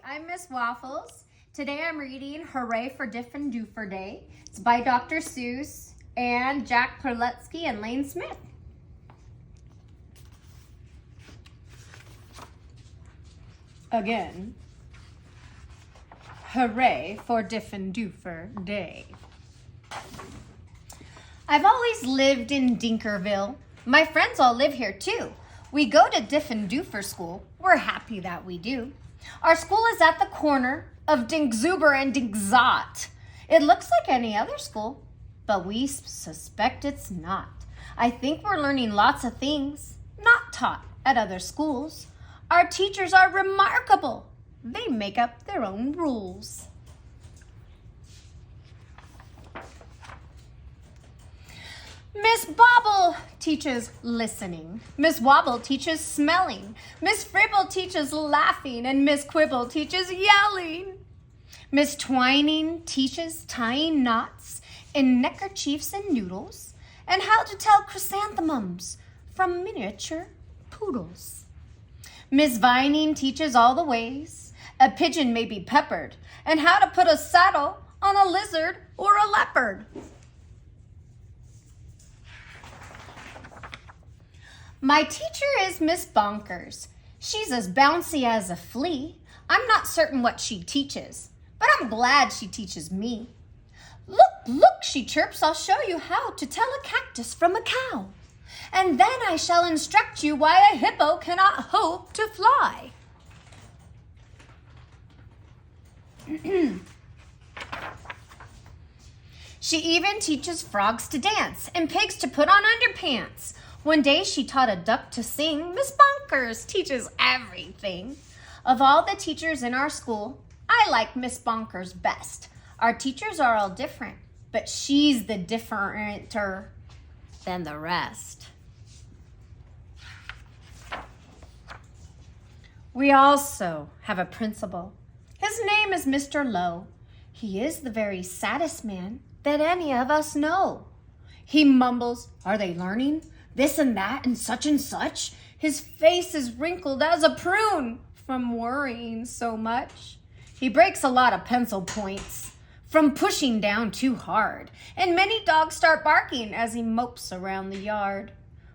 I'm Miss Waffles. Today I'm reading Hooray for Diffendoofer Day. It's by Dr. Seuss and Jack Prelutsky and Lane Smith. Again, Hooray for Diffendoofer Day. I've always lived in Dinkerville. My friends all live here too. We go to Diffendoofer school. We're happy that we do. Our school is at the corner of Dinkzuber and Dinkzot. It looks like any other school, but we suspect it's not. I think we're learning lots of things not taught at other schools. Our teachers are remarkable. They make up their own rules. Miss Bobble teaches listening. Miss Wobble teaches smelling. Miss Fribble teaches laughing. And Miss Quibble teaches yelling. Miss Twining teaches tying knots in neckerchiefs and noodles and how to tell chrysanthemums from miniature poodles. Miss Vining teaches all the ways a pigeon may be peppered and how to put a saddle on a lizard or a leopard. My teacher is Miss Bonkers. She's as bouncy as a flea. I'm not certain what she teaches, but I'm glad she teaches me. Look, she chirps, I'll show you how to tell a cactus from a cow. And then I shall instruct you why a hippo cannot hope to fly. She even teaches frogs to dance and pigs to put on underpants. One day she taught a duck to sing. Miss Bonkers teaches everything. Of all the teachers in our school, I like Miss Bonkers best. Our teachers are all different, but she's the differenter than the rest. We also have a principal. His name is Mr. Lowe. He is the very saddest man that any of us know. He mumbles, "Are they learning? This and that and such." His face is wrinkled as a prune from worrying so much. He breaks a lot of pencil points from pushing down too hard, and many dogs start barking as he mopes around the yard.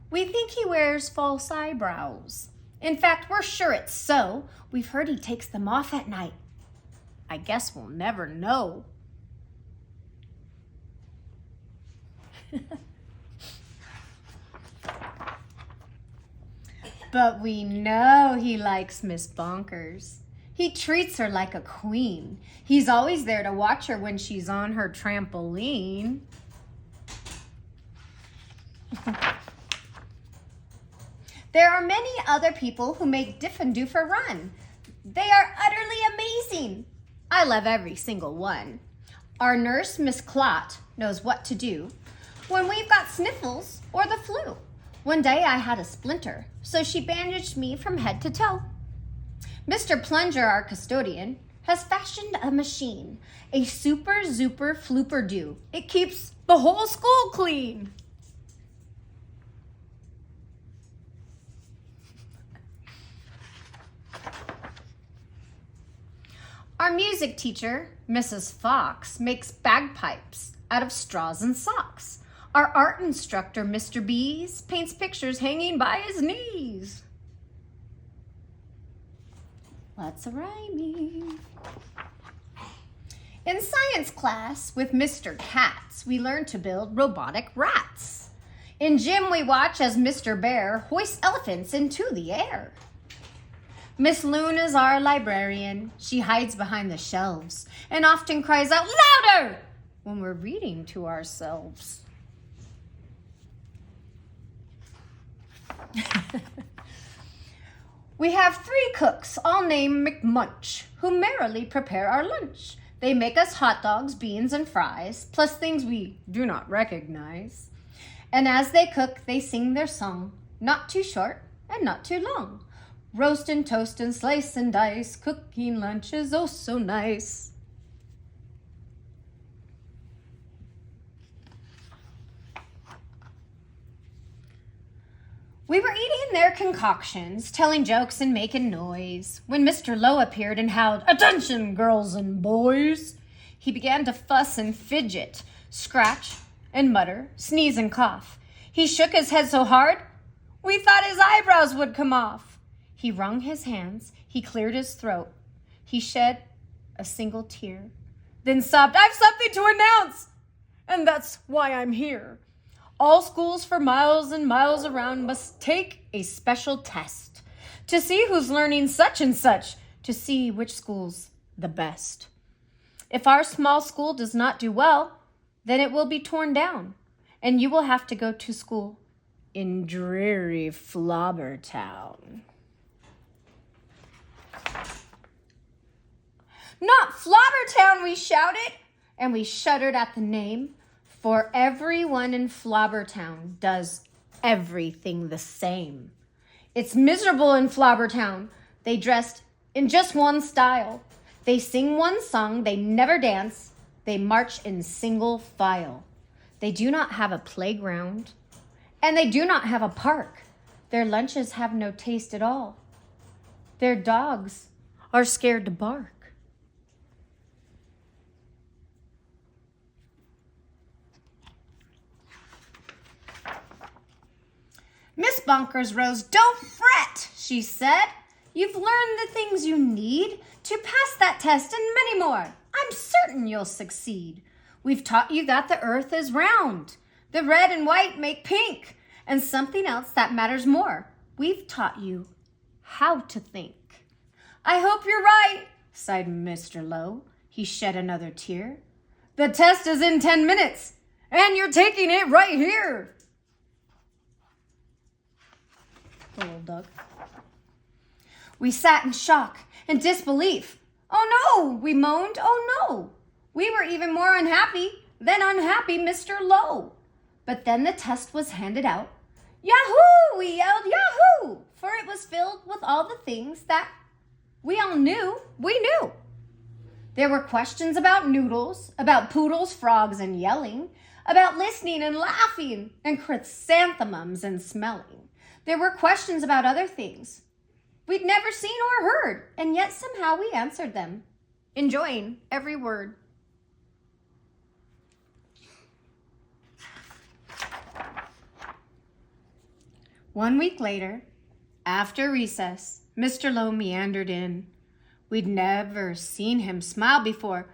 We think he wears false eyebrows. In fact, we're sure it's so. We've heard he takes them off at night. I guess we'll never know. But we know he likes Miss Bonkers. He treats her like a queen. He's always there to watch her when she's on her trampoline. There are many other people who make Diffendoofer run. They are utterly amazing. I love every single one. Our nurse, Miss Clot, knows what to do when we've got sniffles or the flu. One day I had a splinter, so she bandaged me from head to toe. Mr. Plunger, our custodian, has fashioned a machine, a super zuper flooper doo. It keeps the whole school clean. Our music teacher, Mrs. Fox, makes bagpipes out of straws and socks. Our art instructor, Mr. Bees, paints pictures hanging by his knees. Lots of rhyming. In science class with Mr. Katz, we learn to build robotic rats. In gym, we watch as Mr. Bear hoists elephants into the air. Miss Loon is our librarian. She hides behind the shelves and often cries out louder when we're reading to ourselves. We have 3 cooks, all named McMunch, who merrily prepare our lunch. They make us hot dogs, beans, and fries, plus things we do not recognize. And as they cook, they sing their song, not too short and not too long. Roast and toast and slice and dice, cooking lunch is oh so nice. We were eating their concoctions, telling jokes and making noise, when Mr. Lowe appeared and howled, "Attention, girls and boys!" He began to fuss and fidget, scratch and mutter, sneeze and cough. He shook his head so hard, we thought his eyebrows would come off. He wrung his hands, he cleared his throat. He shed a single tear, then sobbed, "I've something to announce, and that's why I'm here. All schools for miles and miles around must take a special test to see who's learning such and such, to see which school's the best. If our small school does not do well, then it will be torn down, and you will have to go to school in dreary Flobbertown." "Not Flobbertown," we shouted, and we shuddered at the name, for everyone in Flobbertown does everything the same. It's miserable in Flobbertown. They dressed in just one style. They sing one song, they never dance. They march in single file. They do not have a playground, and they do not have a park. Their lunches have no taste at all. Their dogs are scared to bark. Miss Bonkers rose. "Don't fret," she said. "You've learned the things you need to pass that test and many more. I'm certain you'll succeed. We've taught you that the earth is round. The red and white make pink, and something else that matters more. We've taught you how to think." "I hope you're right," sighed Mr. Lowe. He shed another tear. "The test is in 10 minutes, and you're taking it right here." Little duck. We sat in shock and disbelief. "Oh no," we moaned. "Oh no." We were even more unhappy than unhappy Mr. Lowe. But then the test was handed out. "Yahoo!" we yelled, "Yahoo!" For it was filled with all the things that we all knew we knew. There were questions about noodles, about poodles, frogs, and yelling, about listening and laughing, and chrysanthemums and smelling. There were questions about other things we'd never seen or heard, and yet somehow we answered them, enjoying every word. One week later, after recess, Mr. Lowe meandered in. We'd never seen him smile before,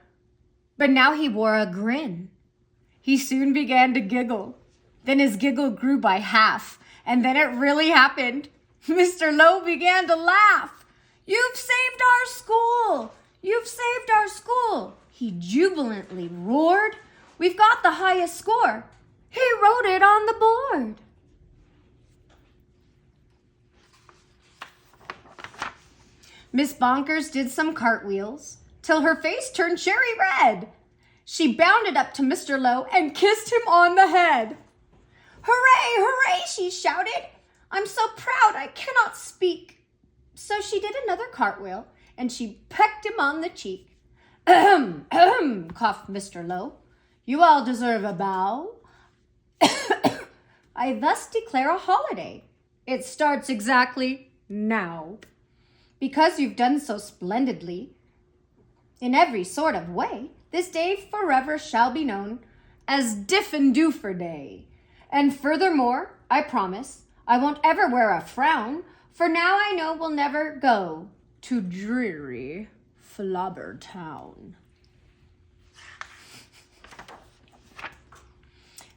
but now he wore a grin. He soon began to giggle. Then his giggle grew by half, and then it really happened. Mr. Lowe began to laugh. "You've saved our school! You've saved our school!" he jubilantly roared. "We've got the highest score. He wrote it on the board." Miss Bonkers did some cartwheels till her face turned cherry red. She bounded up to Mr. Lowe and kissed him on the head. "Hooray, hooray," she shouted. "I'm so proud I cannot speak." So she did another cartwheel, and she pecked him on the cheek. "Ahem, ahem," coughed Mr. Lowe. "You all deserve a bow. I thus declare a holiday. It starts exactly now. Because you've done so splendidly, in every sort of way, this day forever shall be known as Diffendoofer Day. And furthermore, I promise, I won't ever wear a frown, for now I know we'll never go to dreary Flobbertown."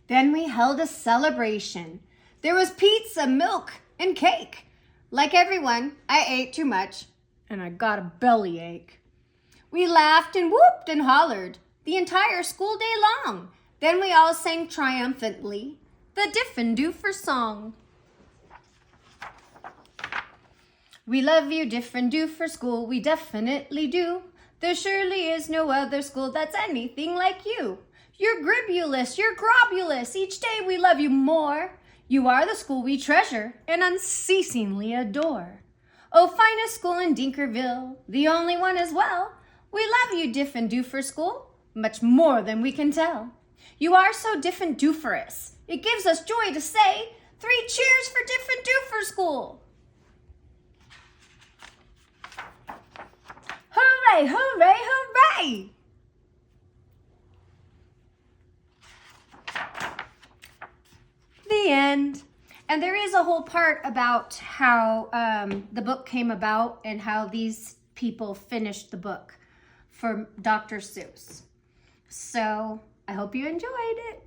Then we held a celebration. There was pizza, milk, and cake. Like everyone, I ate too much, and I got a bellyache. We laughed and whooped and hollered the entire school day long. Then we all sang triumphantly the Diffendoofer song. "We love you, Diffendoofer school, we definitely do. There surely is no other school that's anything like you. You're gribulous, you're grobulous, each day we love you more. You are the school we treasure and unceasingly adore. Oh, finest school in Dinkerville, the only one as well. We love you, Diffendoofer school, much more than we can tell. You are so diffendooferous, it gives us joy to say 3 cheers for Diffendoofer School. Hooray, hooray, hooray! The end. And there is a whole part about how the book came about and how these people finished the book for Dr. Seuss. So I hope you enjoyed it.